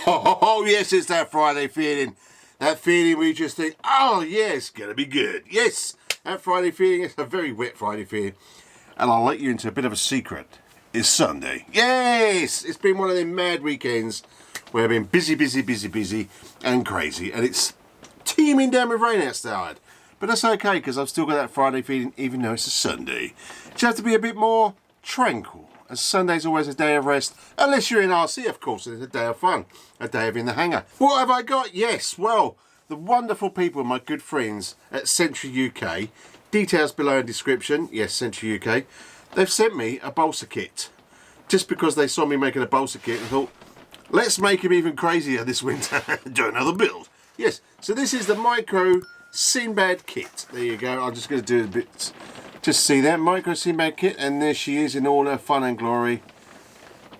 Oh, yes, it's that Friday feeling. That feeling where you just think, oh, yeah, it's going to be good. Yes, that Friday feeling is a very wet Friday feeling. And I'll let you into a bit of a secret. It's Sunday. Yes, it's been one of them mad weekends where I've been busy and crazy. And it's teeming down with rain outside. But that's okay, because I've still got that Friday feeling, even though it's a Sunday. Just have to be a bit more tranquil. As Sunday's always a day of rest, unless you're in RC, of course, and it's a day of fun, a day of in the hangar. What have I got? Yes, well, the wonderful people, my good friends at Century UK, details below in description, yes, Century UK, they've sent me a Balsa kit. Just because they saw me making a Balsa kit and thought, let's make him even crazier this winter and do another build. Yes, so this is the micro Sinbad kit. There you go, I'm just going to do a bit... Just see that micro Sinbad kit, and there she is in all her fun and glory.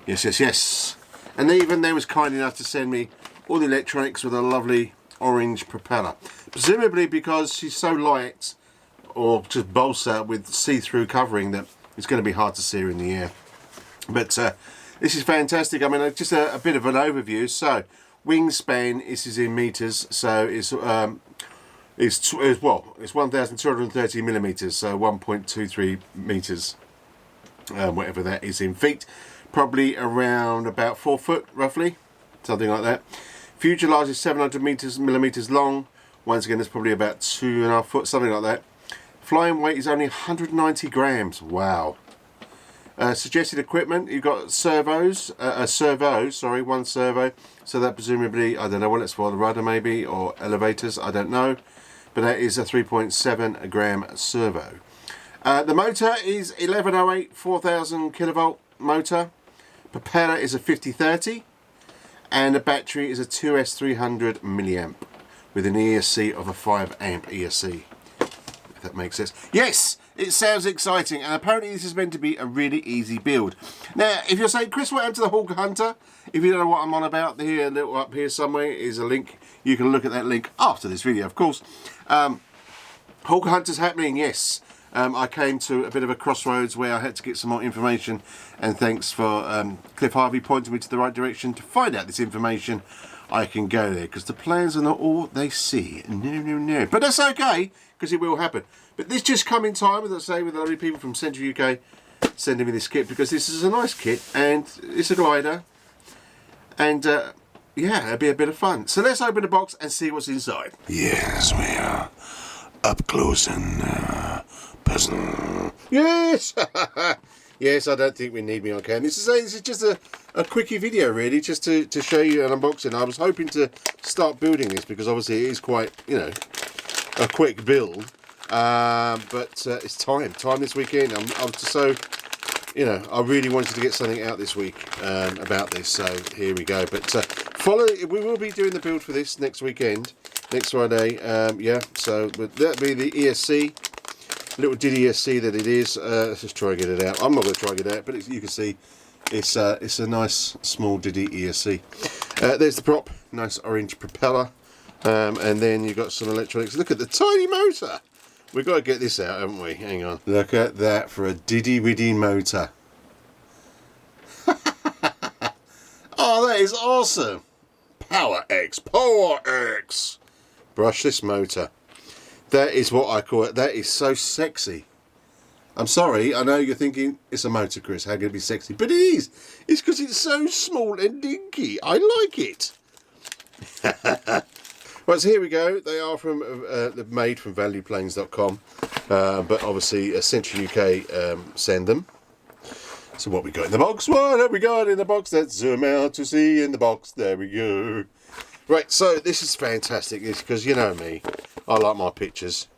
Yes. And even they was kind enough to send me all the electronics with a lovely orange propeller. Presumably because she's so light, or just balsa with see-through covering, that it's going to be hard to see her in the air. But this is fantastic. I mean, just a bit of an overview. So, wingspan, this is in meters, so it's 1,230 millimeters, so 1.23 meters, whatever that is in feet. Probably around about 4 foot, roughly, something like that. Fuselage is 700 millimeters long. Once again, it's probably about 2.5 foot, something like that. Flying weight is only 190 grams. Wow. Suggested equipment, you've got servos, one servo. So that presumably, I don't know what it's for, the rudder maybe, or elevators, I don't know. But that is a 3.7 gram servo. The motor is 1108 4000 kilovolt motor. Propeller is a 5030. And the battery is a 2S300 milliamp with an ESC of a 5 amp ESC. If that makes sense. Yes, it sounds exciting. And apparently this is meant to be a really easy build. Now, if you're saying, Chris, what happened to the Hawker Hunter? If you don't know what I'm on about, here, a little up here somewhere is a link. You can look at that link after this video, of course. Hawker Hunter's happening, yes. I came to a bit of a crossroads where I had to get some more information, and thanks for Cliff Harvey pointing me to the right direction to find out this information. I can go there, because the plans are not all they see. No. But that's okay, because it will happen. But this just come in time, as I say, with the lovely people from Central UK sending me this kit, because this is a nice kit, and it's a glider. And yeah, it'll be a bit of fun. So let's open the box and see what's inside. Yes, we are up close and personal. Yes! Yes, I don't think we need me on camera. This is just a quickie video, really, just to show you an unboxing. I was hoping to start building this, because obviously it is quite, you know, a quick build. But it's time this weekend. I'm just so... You know, I really wanted to get something out this week about this, so here we go. But we will be doing the build for this next weekend, next Friday. Yeah, so that'll be the ESC, little diddy ESC that it is. Let's just try and get it out. I'm not going to try and get it out, but you can see it's a nice small diddy ESC. There's the prop, nice orange propeller, and then you've got some electronics. Look at the tiny motor. We've got to get this out, haven't we? Hang on. Look at that for a diddy-widdy motor. Oh, that is awesome. Power X. Brushless motor. That is what I call it. That is so sexy. I'm sorry, I know you're thinking, it's a motor, Chris. How can it be sexy? But it is. It's because it's so small and dinky. I like it. Right, so here we go. They are from made from valueplanes.com, but obviously Century UK send them. So what we got in the box? What have we got in the box? Let's zoom out to see in the box. There we go. Right, so this is fantastic. It's because you know me, I like my pictures,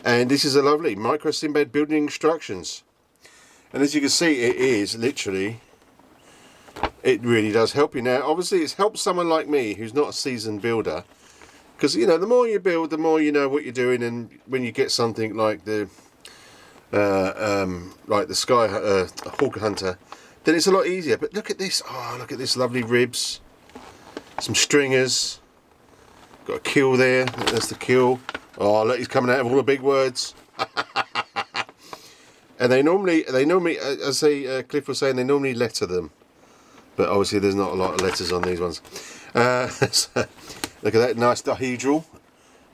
and this is a lovely micro Sinbad building instructions. And as you can see, it is literally. It really does help you. Now, obviously, it's helped someone like me who's not a seasoned builder. Because, you know, the more you build, the more you know what you're doing, and when you get something like the Hawker Hunter, then it's a lot easier. But look at this. Oh, look at this lovely ribs. Some stringers. Got a kill there. That's the kill. Oh, look, he's coming out of all the big words. And they normally, as Cliff was saying, they normally letter them. but obviously there's not a lot of letters on these ones. So, look at that nice dihedral.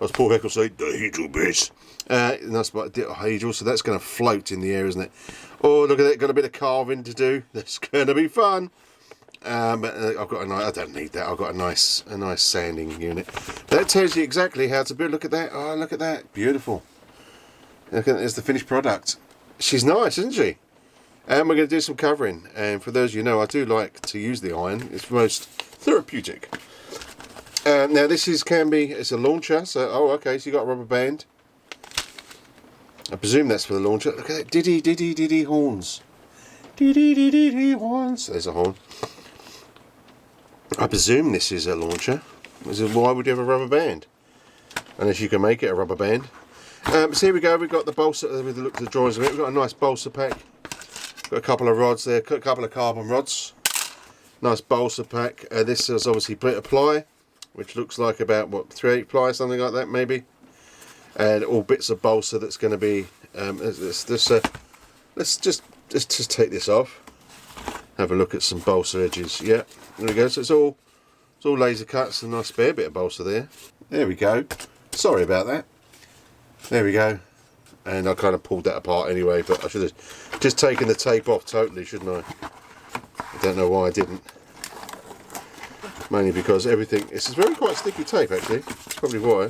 As Paul Heck will say, dihedral bitch. Nice dihedral, so that's going to float in the air, isn't it? Oh, look at that, got a bit of carving to do. That's going to be fun. But I've got a nice, I don't need that. I've got a nice sanding unit. That tells you exactly how to build. Look at that. Oh, look at that. Beautiful. Look at that. There's the finished product. She's nice, isn't she? And we're going to do some covering. And for those of you know, I do like to use the iron. It's most therapeutic. Now this it's a launcher. So, oh, okay. So you got a rubber band. I presume that's for the launcher. Look at that. Diddy horns. Diddy horns. There's a horn. I presume this is a launcher. Why would you have a rubber band? Unless you can make it a rubber band. So here we go. We've got the balsa. With the look at the drawings of it, we've got a nice balsa pack. Got a couple of rods there. A couple of carbon rods. Nice balsa pack. This is obviously ply, which looks like about what 3/8 ply, something like that maybe. And all bits of balsa that's going to be. Let's just take this off. Have a look at some balsa edges. Yeah, there we go. So it's all laser cuts. A nice spare bit of balsa there. There we go. Sorry about that. There we go. And I kind of pulled that apart anyway, but I should have just taken the tape off totally, shouldn't I? I don't know why I didn't. Mainly because everything. This is very quite sticky tape actually. That's probably why.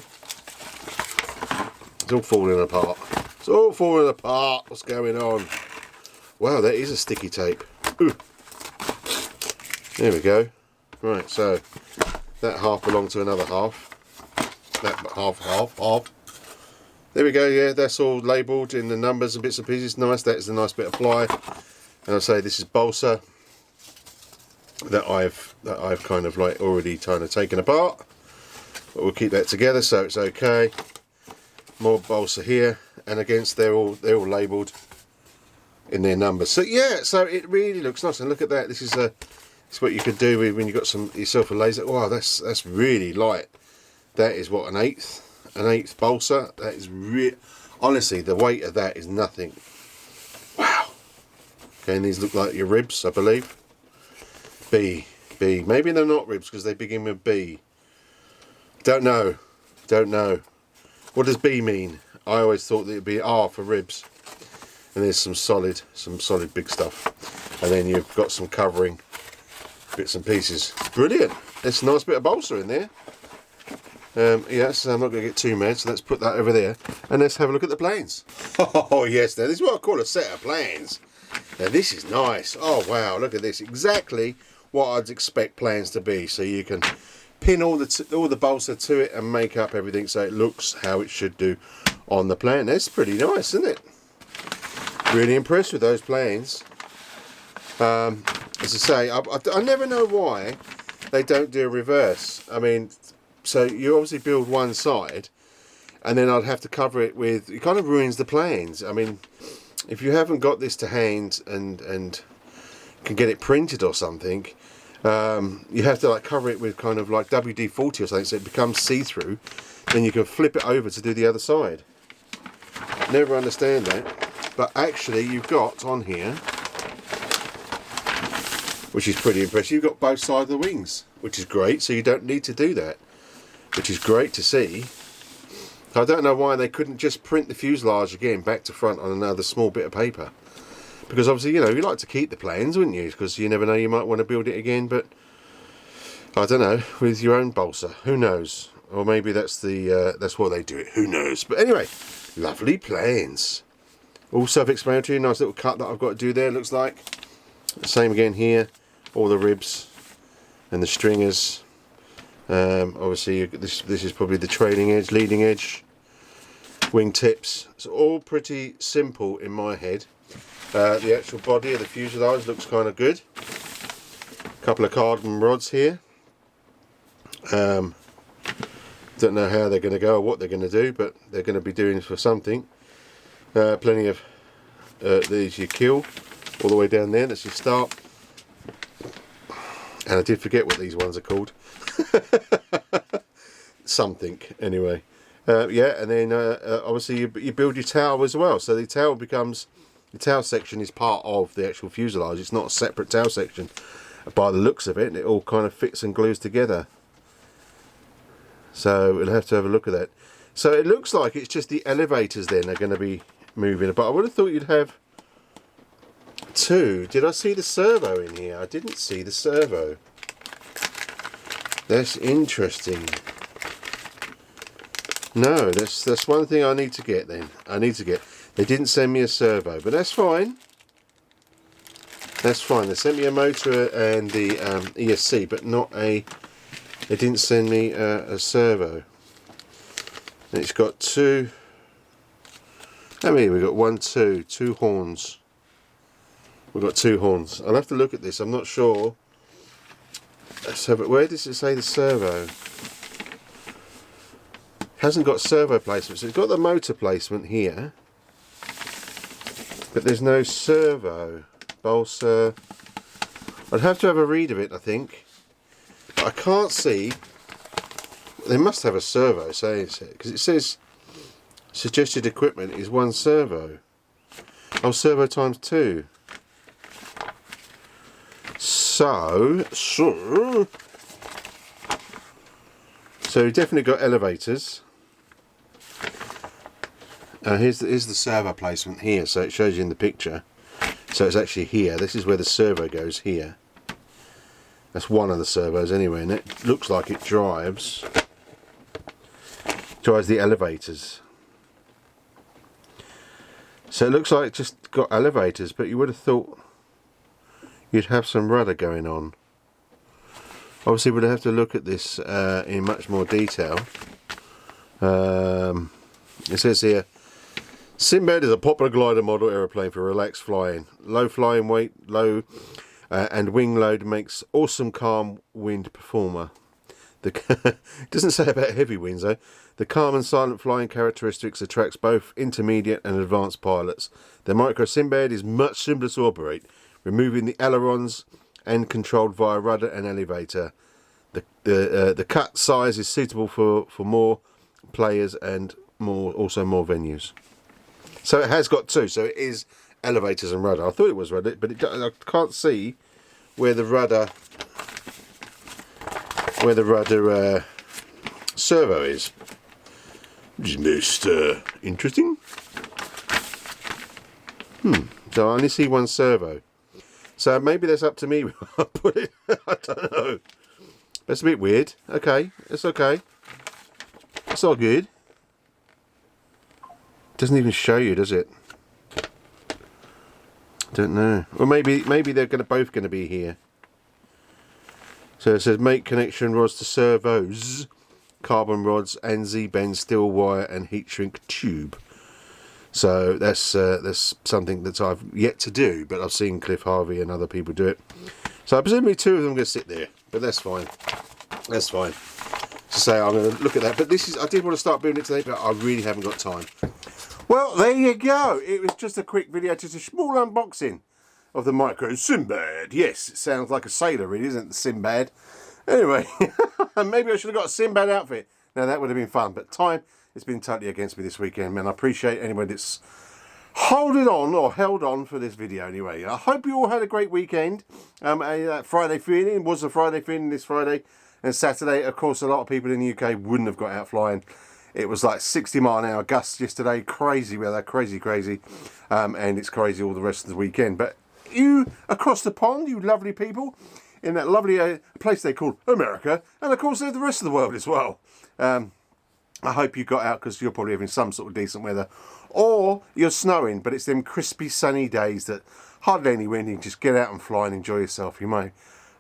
It's all falling apart. It's all falling apart. What's going on? Wow, that is a sticky tape. Ooh. There we go. Right, so that half belonged to another half. That half. There we go. Yeah, that's all labelled in the numbers and bits and pieces. Nice. That is a nice bit of ply. And I say this is balsa that I've kind of like already kind of taken apart. But we'll keep that together, so it's okay. More balsa here, and against they're all labelled in their numbers. So yeah, so it really looks nice. And look at that. This is what you could do when you got yourself a laser. Wow, that's really light. That is what, an eighth balsa. That is honestly, the weight of that is nothing. Wow. Okay, and these look like your ribs, I believe. B. Maybe they're not ribs because they begin with B. Don't know. What does B mean? I always thought that it'd be R for ribs. And there's some solid big stuff. And then you've got some covering bits and pieces. Brilliant. There's a nice bit of balsa in there. Yes, I'm not going to get too mad, so let's put that over there. And let's have a look at the planes. Oh yes, now this is what I call a set of planes. Now this is nice. Oh wow, look at this. Exactly what I'd expect planes to be. So you can pin all the balsa to it and make up everything so it looks how it should do on the plane. That's pretty nice, isn't it? Really impressed with those planes. As I say, I never know why they don't do a reverse. I mean, so you obviously build one side and then I'd have to cover it with, it kind of ruins the planes. I mean, if you haven't got this to hand and can get it printed or something, you have to like cover it with kind of like WD-40 or something so it becomes see-through. Then you can flip it over to do the other side. Never understand that. But actually you've got on here, which is pretty impressive, you've got both sides of the wings, which is great, so you don't need to do that, which is great to see. I don't know why they couldn't just print the fuselage again back to front on another small bit of paper, because obviously, you know, you like to keep the planes, wouldn't you, because you never know, you might want to build it again. But I don't know, with your own balsa, who knows, or maybe that's why they do it, who knows. But anyway, lovely planes. All self-explanatory. Nice little cut that I've got to do there, looks like. Same again here, all the ribs and the stringers. Obviously this is probably the trailing edge, leading edge, wing tips. It's all pretty simple in my head. The actual body of the fuselage looks kind of good. A couple of carbon rods here. Don't know how they're going to go or what they're going to do, but they're going to be doing for something. Plenty of there's your kill all the way down there. That's your start. And I did forget what these ones are called. Something anyway. Yeah, and then obviously you build your tail as well. So the tail section is part of the actual fuselage. It's not a separate tail section. by the looks of it, it all kind of fits and glues together. So we'll have to have a look at that. So it looks like it's just the elevators then are going to be moving, but I would have thought you'd have two. Did I see the servo in here? I didn't see the servo. That's interesting. No, that's one thing I need to get then. They didn't send me a servo, but that's fine. That's fine. They sent me a motor and the ESC, but not a... They didn't send me a servo. And it's got two... How many? We've got two horns. We've got two horns. I'll have to look at this. I'm not sure. Let's have it. Where does it say the servo? Hasn't got servo placement. So it's got the motor placement here, but there's no servo. Balsa. I'd have to have a read of it, I think. But I can't see. They must have a servo, because it says suggested equipment is one servo. Oh, servo times two. So we've definitely got elevators. Here's the servo placement here, so it shows you in the picture. So it's actually here. This is where the servo goes here. That's one of the servos anyway, and it looks like it drives the elevators. So it looks like it just got elevators, but you would have thought you'd have some rudder going on. Obviously we'd have to look at this in much more detail. It says here, Sinbad is a popular glider model aeroplane for relaxed flying. Low flying weight, low and wing load makes awesome calm wind performer. It doesn't say about heavy winds though. The calm and silent flying characteristics attracts both intermediate and advanced pilots. The Micro Sinbad is much simpler to operate, removing the ailerons and controlled via rudder and elevator. The cut size is suitable for more players and also more venues. So it has got two, so it is elevators and rudder. I thought it was rudder, but I can't see where the rudder servo is, which is most interesting. So I only see one servo, so maybe that's up to me where I put it. I don't know. That's a bit weird. Okay, it's okay. It's all good. Doesn't even show you, does it? Don't know. Or maybe they're both going to be here. So it says make connection rods to servos, carbon rods, and Z-bend steel wire and heat shrink tube. So that's something that I've yet to do, but I've seen Cliff Harvey and other people do it. So presumably two of them are going to sit there, but that's fine. That's fine. To say I'm going to look at that, but I did want to start building it today, but I really haven't got time. Well, there you go. It was just a quick video, just a small unboxing of the Micro Sinbad. Yes, it sounds like a sailor, really, isn't it, the Sinbad? Anyway, maybe I should have got a Sinbad outfit. Now, that would have been fun, but time has been totally against me this weekend, man. I appreciate anyone that's held on for this video anyway. I hope you all had a great weekend. Friday feeling was a Friday feeling this Friday and Saturday. Of course, a lot of people in the UK wouldn't have got out flying. It was like 60-mile-an-hour gusts yesterday. Crazy weather, crazy. And it's crazy all the rest of the weekend. But you across the pond, you lovely people, in that lovely place they call America, and of course the rest of the world as well. I hope you got out because you're probably having some sort of decent weather. Or you're snowing, but it's them crispy sunny days that hardly any wind. You can just get out and fly and enjoy yourself. You might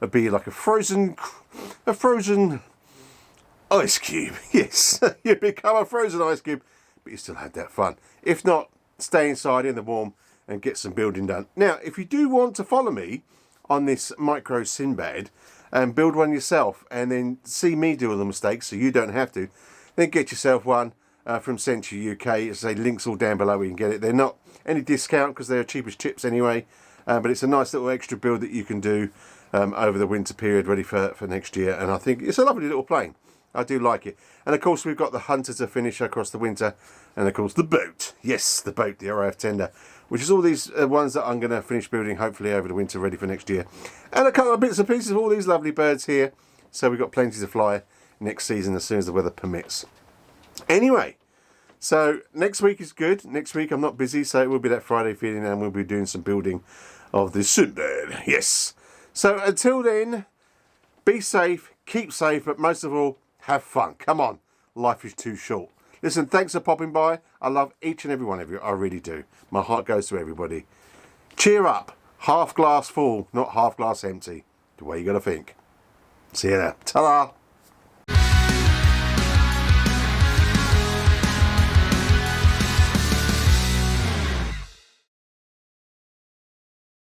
be like a frozen ice cube. Yes, you become a frozen ice cube, but you still had that fun. If not, stay inside in the warm and get some building done. Now, if you do want to follow me on this Micro Sinbad and build one yourself and then see me do all the mistakes so you don't have to, then get yourself one from Century UK. As I say, links all down below where you can get it. They're not any discount because they're cheap as chips anyway, but it's a nice little extra build that you can do over the winter period ready for next year, and I think it's a lovely little plane. I do like it. And of course we've got the hunter to finish across the winter, and of course the boat. Yes, the boat, the RAF tender, which is all these ones that I'm going to finish building hopefully over the winter, ready for next year. And a couple of bits and pieces of all these lovely birds here. So we've got plenty to fly next season as soon as the weather permits. Anyway, so next week is good. Next week I'm not busy, so it will be that Friday feeding, and we'll be doing some building of the Sinbad. Yes. So until then, be safe, keep safe, but most of all, have fun. Come on, life is too short. Listen, thanks for popping by. I love each and every one of you. I really do. My heart goes to everybody. Cheer up. Half glass full, not half glass empty. The way you got to think. See you there. Ta-da.